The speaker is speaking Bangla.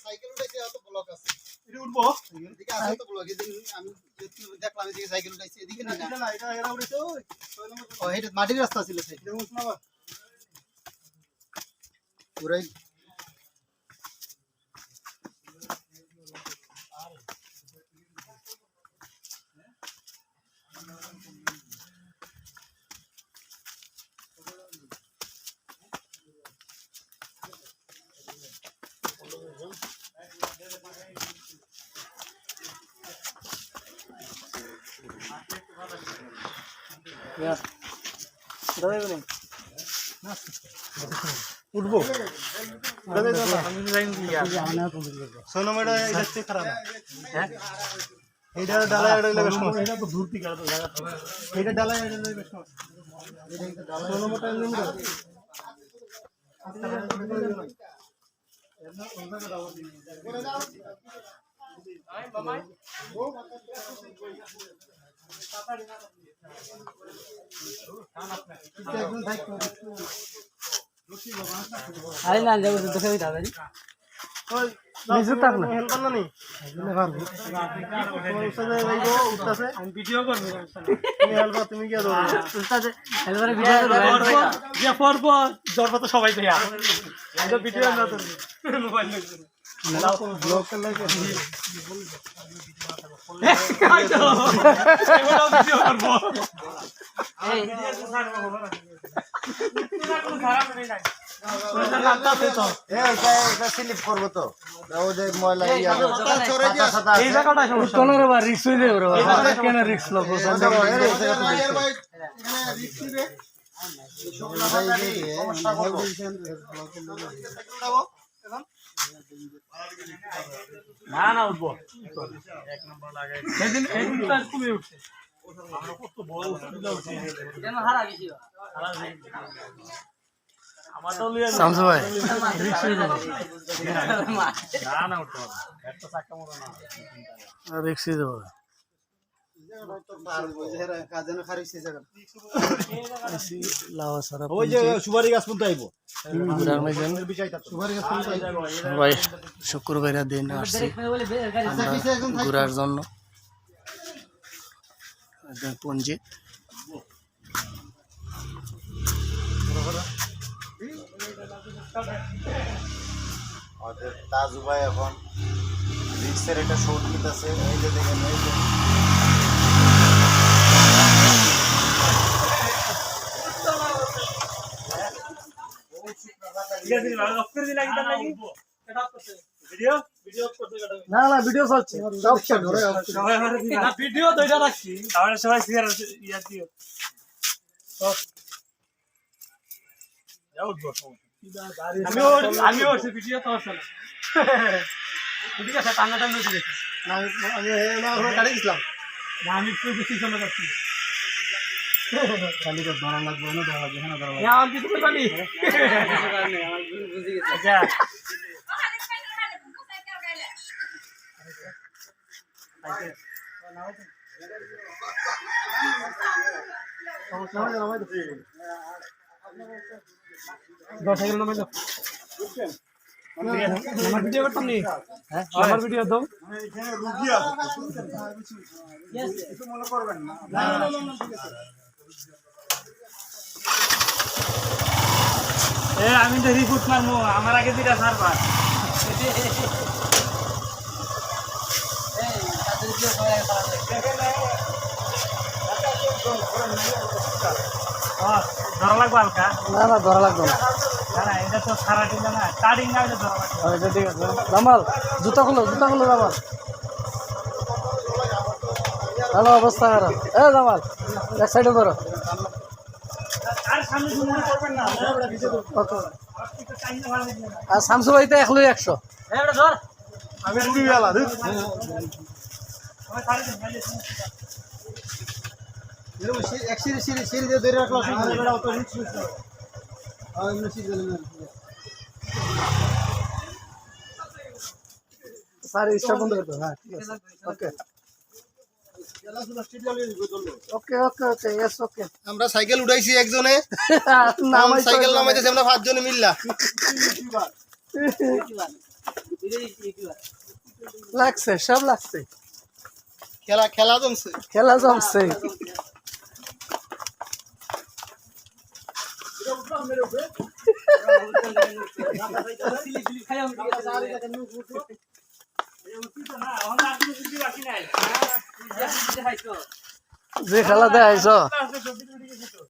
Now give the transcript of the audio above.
সাইকেল উঠাইছে অত ব্লক আছে এটা উঠবো এদিকে আছে তো ব্লক এদিকে আমি দেখলাম এদিকে সাইকেল উঠাইছে এদিকে না না এটা এরা উঠাইছে ওই 6 নম্বর ও এটা মাটির রাস্তা ছিল সেই এটা উঠনা বা পুরাই Ya. Udah ini. উঠবো আমি লাইন দিয়া জানা তো সোনামাটা এটা চেক খারাপ হ্যাঁ এইটা ডালা এটা লাগে সমস্যা এটা তো দূর থেকে আর জায়গা এইটা ডালা এটা লাগে সমস্যা এটা ডালা সোনামাটা নিন না আই বাবাই ও আরে না যাবো তো দেখে দাদা জি ওই নিচে থাক না হেল্প না নি এগুলো পারবো তোমার উস্তাদে যাইবো উস্তাদে আমি ভিডিও করব তুমি হেল্প তুমি কি করবে উস্তাদে হেল্পারে ভিডিও করব যে পড়ব জড়বা তো সবাই দেয়া আমি ভিডিও না তো মোবাইল না ব্লক করে লাগে কাটো এগুলো ভিডিও করব এই স্লিপ করব তো ওই ময়লা এই জায়গাটা সমস্যা কোনরে বা রিস্ক হইলে ওরে বা কেন রিস্ক লব এখানে রিস্ক দিবে না না উঠবো এক নম্বর লাগাই সেদিন তো খুবই উঠছে আমরা কত বড় অসুবিধা হচ্ছে যেন হারা গেছি আমার তো লিয়ে শামসু ভাই রিস্ক হয়ে যাবে না না উঠবো একটা চাকা মোড়া না রিস্ক হয়ে যাবে শুক্রবার দিন আসছি ঘুরার জন্য পঞ্জিত তাজু ভাই এখন রিক্সের একটা শোট নিতেছে এই যে দেখেন এই যে না না ভিডিও চলছে ভিডিও দুইটা রাখছি তাহলে সবাই শেয়ার ইয়া দিও আমি ওর ভিডিও তো আছে না ঠিক আছে টাঙ্গা টাঙ্গা ঠিক আছে না আমি গাড়ি দিলাম না আমি তো দেখি চলে যাচ্ছি খালি তো ধরা লাগবে না ধরা লাগবে না ধরা লাগবে না আমি কিছু পারি আমার বুঝি গেছে আচ্ছা আমার ভিডিও করতাম নি হ্যাঁ আমার ভিডিও দাও এখানে রুগী আছে কিছু মনে করবেন না এ আমি তো রিপোর্ট মারমু আমার আগে দিটা সারবা ধরা লাগবে হালকা না না ধরা লাগবে না না এটা তো সারা ডিঙ্গা না চার ডিঙ্গা হলে ধরা লাগবে এটা ঠিক আছে জামাল জুতা খুলো জামাল ভালো অবস্থা খারাপ এ জামাল এক সাইডে ধরো আর সামনে মনে করবেন না আর শামসু ভাই তো 100 এটা ধর আমি রুগী বেলা এক সিঁড়ি দিয়ে ধরে রাখলাম স্যার স্টার্ট বন্ধ করতে হ্যাঁ ঠিক আছে ওকে ওকে ওকে ওকে ইয়েস ওকে আমরা সাইকেল উঠাইছি একজনে নাম সাইকেল নামাইতেছি আমরা 5 জনে মিললা লাগছে সব লাগছে খেলা খেলা জমছে খেলা জমছে যে খেলা দেখাইছ